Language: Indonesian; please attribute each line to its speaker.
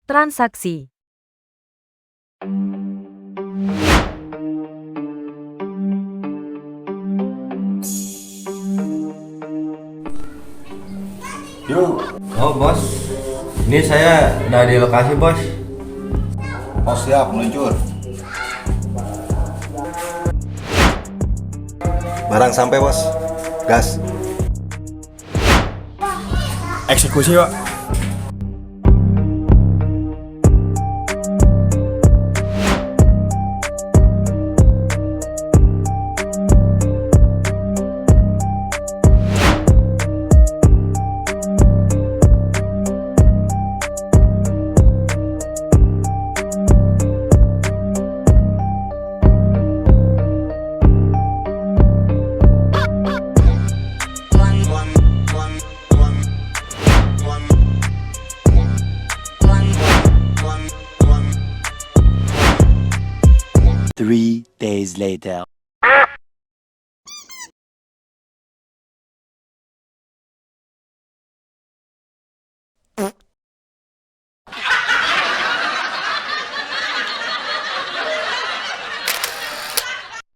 Speaker 1: Transaksi.
Speaker 2: Yuk.
Speaker 3: Oh bos, ini saya udah di lokasi bos.
Speaker 2: Oh siap, meluncur. Barang sampai bos. Gas.
Speaker 4: Eksekusi pak.
Speaker 5: Three days later.